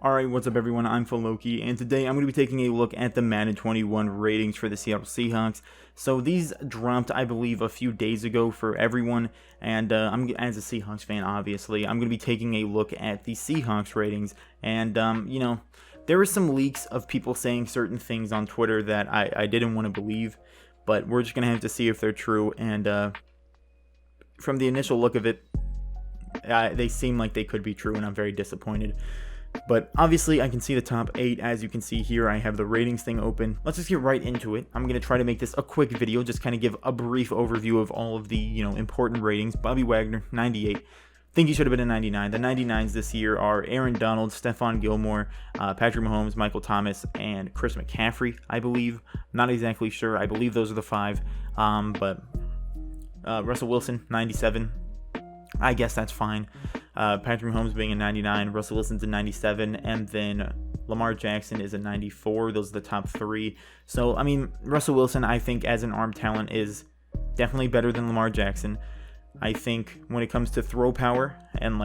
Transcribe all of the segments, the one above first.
Alright, what's up everyone, I'm Loki, and today I'm going to be taking a look at the Madden 21 ratings for the Seattle Seahawks. So these dropped, I believe, a few days ago for everyone, and as a Seahawks fan, obviously, I'm going to be taking a look at the Seahawks ratings, and, there were some leaks of people saying certain things on Twitter that I didn't want to believe, but we're just going to have to see if they're true, and from the initial look of it, they seem like they could be true, and I'm very disappointed. But obviously I can see the top 8. As you can see here, I have the ratings thing open. Let's just get right into it. I'm going to try to make this a quick video, just kind of give a brief overview of all of the, important ratings. Bobby Wagner, 98. Think he should have been a 99. The 99s this year are Aaron Donald, Stephon Gilmore, Patrick Mahomes, Michael Thomas, and Chris McCaffrey, I believe. Not exactly sure. I believe those are the 5. But Russell Wilson, 97. I guess that's fine. Patrick Mahomes being a 99, Russell Wilson's a 97, and then Lamar Jackson is a 94. Those are the top 3. So, I mean, Russell Wilson, I think, as an arm talent, is definitely better than Lamar Jackson. I think when it comes to throw power and,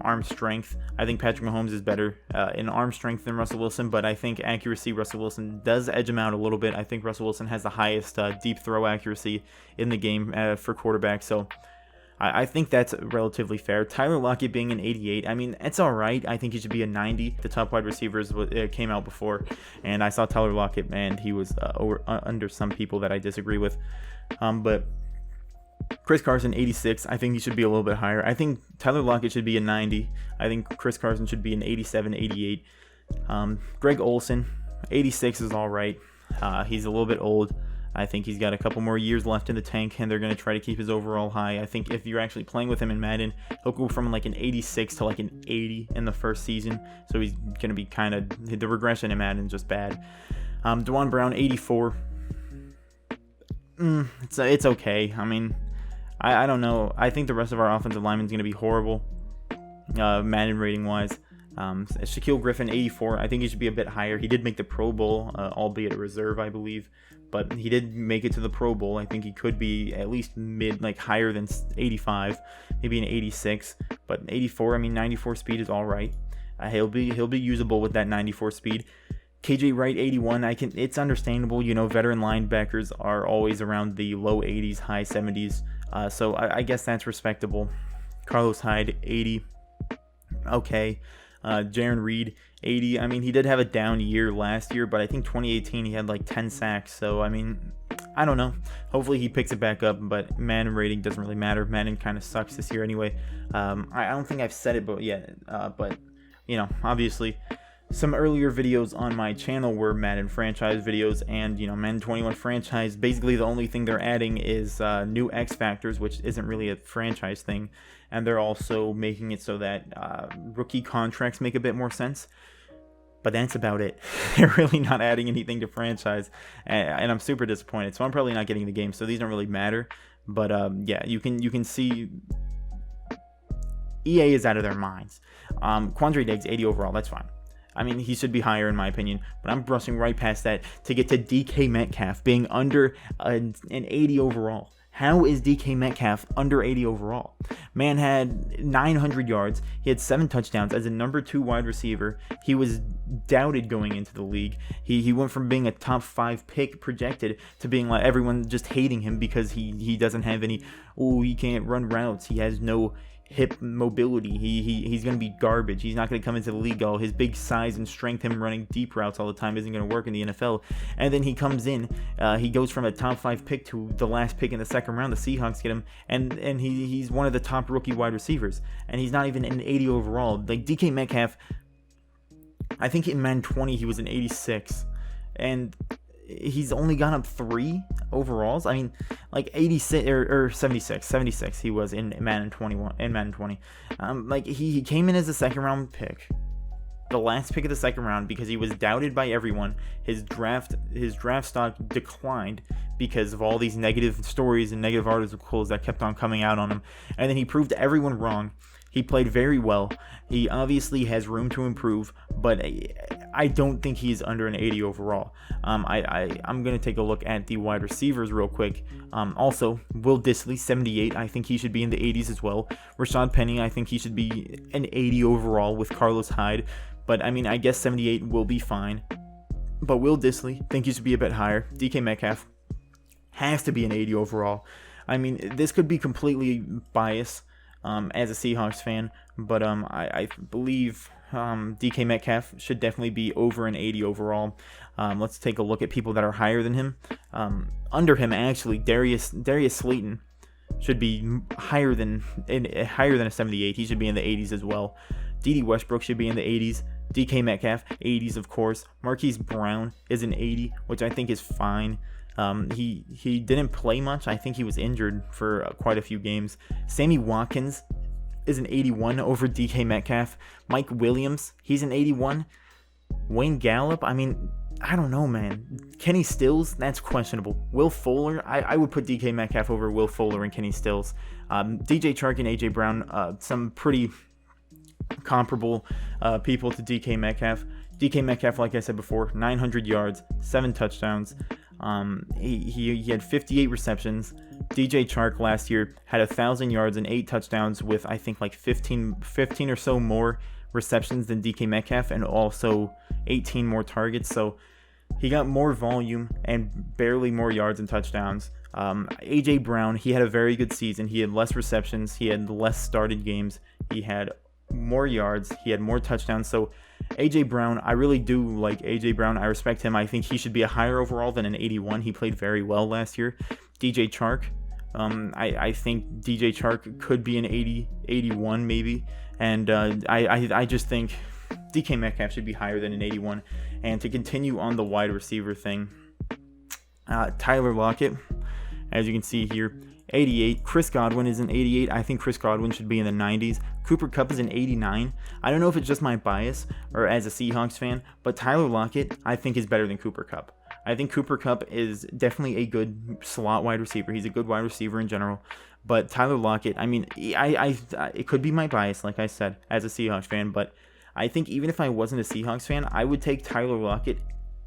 arm strength, I think Patrick Mahomes is better in arm strength than Russell Wilson, but I think accuracy, Russell Wilson does edge him out a little bit. I think Russell Wilson has the highest deep throw accuracy in the game for quarterbacks, so I think that's relatively fair. Tyler Lockett being an 88, I mean, it's all right. I think he should be a 90. The top wide receivers came out before, and I saw Tyler Lockett, and he was under some people that I disagree with. But Chris Carson, 86. I think he should be a little bit higher. I think Tyler Lockett should be a 90. I think Chris Carson should be an 87, 88. Greg Olsen, 86 is all right. He's a little bit old. I think he's got a couple more years left in the tank, and they're going to try to keep his overall high. I think if you're actually playing with him in Madden, he'll go from like an 86 to like an 80 in the first season. So he's going to be kind of, the regression in Madden is just bad. DeJuan Brown, 84. It's okay. I mean, I don't know. I think the rest of our offensive linemen is going to be horrible, Madden rating wise. Shaquille Griffin, 84. I think he should be a bit higher. He did make the Pro Bowl, albeit a reserve, I believe. But he did make it to the Pro Bowl. I think he could be at least higher than 85, maybe an 86. But 84, I mean, 94 speed is all right. He'll be usable with that 94 speed. KJ Wright, 81. It's understandable. Veteran linebackers are always around the low 80s, high 70s. So I guess that's respectable. Carlos Hyde, 80. Okay. Jaron Reed, 80. I mean, he did have a down year last year, but I think 2018 he had like 10 sacks. So, I mean, I don't know. Hopefully he picks it back up, but Madden rating doesn't really matter. Madden kind of sucks this year anyway. I don't think I've said it yet, but, obviously some earlier videos on my channel were Madden franchise videos, and, Madden 21 franchise, basically the only thing they're adding is new X Factors, which isn't really a franchise thing. And they're also making it so that rookie contracts make a bit more sense. But that's about it. They're really not adding anything to franchise. And I'm super disappointed. So I'm probably not getting the game. So these don't really matter. But yeah, you can see EA is out of their minds. Quandre Diggs, 80 overall. That's fine. I mean, he should be higher in my opinion, but I'm brushing right past that to get to DK Metcalf being under an 80 overall. How is DK Metcalf under 80 overall? Man had 900 yards. He had 7 touchdowns as a number 2 wide receiver. He was doubted going into the league. He went from being a top 5 pick projected to being like everyone just hating him because he doesn't have any, he can't run routes. He has no hip mobility. He's going to be garbage. He's not going to come into the league. All his big size and strength, him running deep routes all the time, isn't going to work in the NFL. And then he comes in, he goes from a top 5 pick to the last pick in the second round. The Seahawks get him, and he's one of the top rookie wide receivers, and he's not even an 80 overall. Like DK Metcalf, I think in Madden 20 he was an 86, and he's only gone up 3 overalls. I mean, like 86 or 76 he was in Madden 21 and Madden 20. He came in as a second round pick, the last pick of the second round, because he was doubted by everyone. His draft stock declined because of all these negative stories and negative articles that kept on coming out on him, and then he proved everyone wrong. He played very well. He obviously has room to improve, but I don't think he's under an 80 overall. I'm going to take a look at the wide receivers real quick. Also, Will Dissly, 78. I think he should be in the 80s as well. Rashad Penny, I think he should be an 80 overall with Carlos Hyde. But I mean, I guess 78 will be fine. But Will Dissly, think he should be a bit higher. DK Metcalf has to be an 80 overall. I mean, this could be completely biased as a Seahawks fan, but I believe DK Metcalf should definitely be over an 80 overall. Let's take a look at people that are higher than him. Under him, actually, Darius Slayton should be higher than a 78. He should be in the 80s as well. D.D. Westbrook should be in the 80s. DK Metcalf, 80s of course. Marquise Brown is an 80, which I think is fine. He didn't play much. I think he was injured for quite a few games. Sammy Watkins is an 81 over DK Metcalf. Mike Williams, he's an 81. Wayne Gallup, I mean, I don't know, man. Kenny Stills, that's questionable. Will Fuller, I would put DK Metcalf over Will Fuller and Kenny Stills. DJ Chark and AJ Brown, some pretty comparable people to DK Metcalf. DK Metcalf, like I said before, 900 yards, 7 touchdowns. He had 58 receptions. DJ Chark last year had 1,000 yards and 8 touchdowns with I think like 15 or so more receptions than DK Metcalf, and also 18 more targets. So he got more volume and barely more yards and touchdowns. AJ Brown, he had a very good season. He had less receptions. He had less started games. He had more yards. He had more touchdowns. So AJ Brown, I really do like AJ Brown. I respect him. I think he should be a higher overall than an 81. He played very well last year. DJ Chark, I think DJ Chark could be an 80, 81 maybe. And I just think DK Metcalf should be higher than an 81. And to continue on the wide receiver thing, Tyler Lockett, as you can see here, 88. Chris Godwin is an 88. I think Chris Godwin should be in the 90s. Cooper Kupp is an 89. I don't know if it's just my bias or as a Seahawks fan, but Tyler Lockett I think is better than Cooper Kupp. I think Cooper Kupp is definitely a good slot wide receiver. He's a good wide receiver in general. But Tyler Lockett, I mean, it could be my bias, like I said, as a Seahawks fan, but I think even if I wasn't a Seahawks fan, I would take Tyler Lockett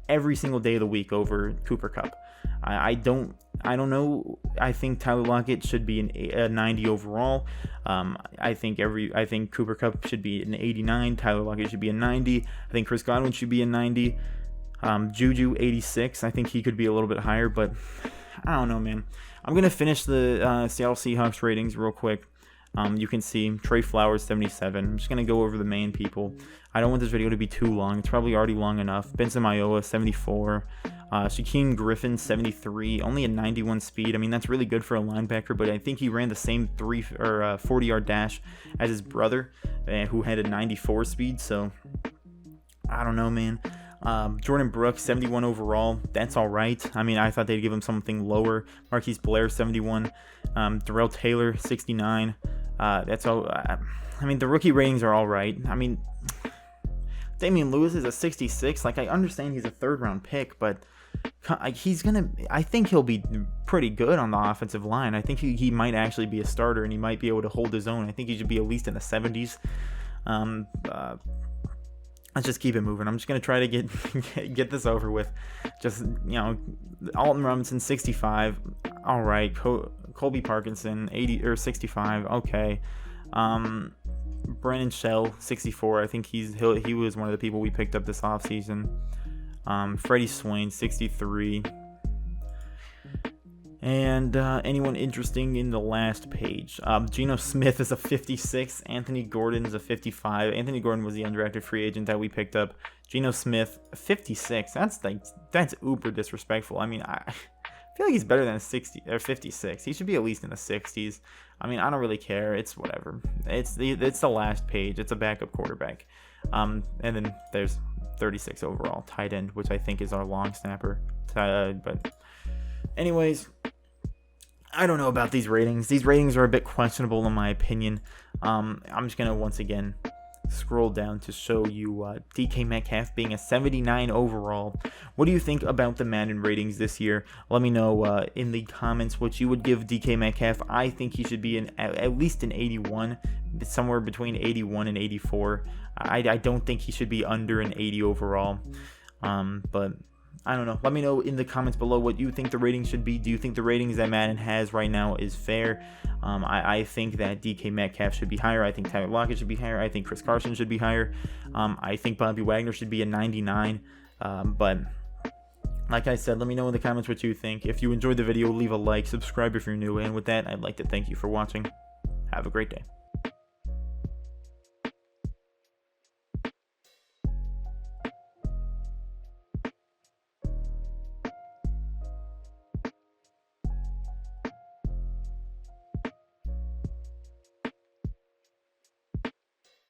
every single day of the week over Cooper Kupp. I don't know. I think Tyler Lockett should be a 90 overall. I think Cooper Kupp should be an 89. Tyler Lockett should be a 90. I think Chris Godwin should be a 90. Juju 86. I think he could be a little bit higher, but I don't know, man. I'm gonna finish the Seattle Seahawks ratings real quick. You can see Trey Flowers 77. I'm just gonna go over the main people. I don't want this video to be too long. It's probably already long enough. Benson Mayowa 74. Shaquem Griffin 73. Only a 91 speed. I mean, that's really good for a linebacker, but I think he ran the same 40-yard dash as his brother, who had a 94 speed. So I don't know, man. Jordan Brooks 71 overall. That's all right. I mean, I thought they'd give him something lower. Marquise Blair 71. Darrell Taylor 69. That's all. I mean, the rookie ratings are all right. I mean, Damian Lewis is a 66. Like, I understand he's a third-round pick, but I think he'll be pretty good on the offensive line. I think he might actually be a starter, and he might be able to hold his own. I think he should be at least in the 70s. Let's just keep it moving. I'm just going to try to get this over with. Just, Alton Robinson, 65. All right. Colby Parkinson, 80 or 65. Okay. Brandon Shell, 64. I think he was one of the people we picked up this offseason. Freddie Swain, 63. And anyone interesting in the last page? Geno Smith is a 56. Anthony Gordon is a 55. Anthony Gordon was the undrafted free agent that we picked up. Geno Smith, 56. That's uber disrespectful. I mean, I feel like he's better than a 60 or 56. He should be at least in the 60s. I mean, I don't really care. It's whatever. It's the last page. It's a backup quarterback. And then there's 36 overall tight end, which I think is our long snapper. But anyways, I don't know about these ratings. These ratings are a bit questionable in my opinion. I'm just gonna once again scroll down to show you DK Metcalf being a 79 overall. What do you think about the Madden ratings this year? Let me know in the comments what you would give DK Metcalf. I think he should be at least an 81, somewhere between 81 and 84. I don't think he should be under an 80 overall. But I don't know. Let me know in the comments below what you think the ratings should be. Do you think the ratings that Madden has right now is fair? I think that DK Metcalf should be higher. I think Tyler Lockett should be higher. I think Chris Carson should be higher. I think Bobby Wagner should be a 99. But like I said, let me know in the comments what you think. If you enjoyed the video, leave a like, subscribe if you're new, and with that, I'd like to thank you for watching. Have a great day.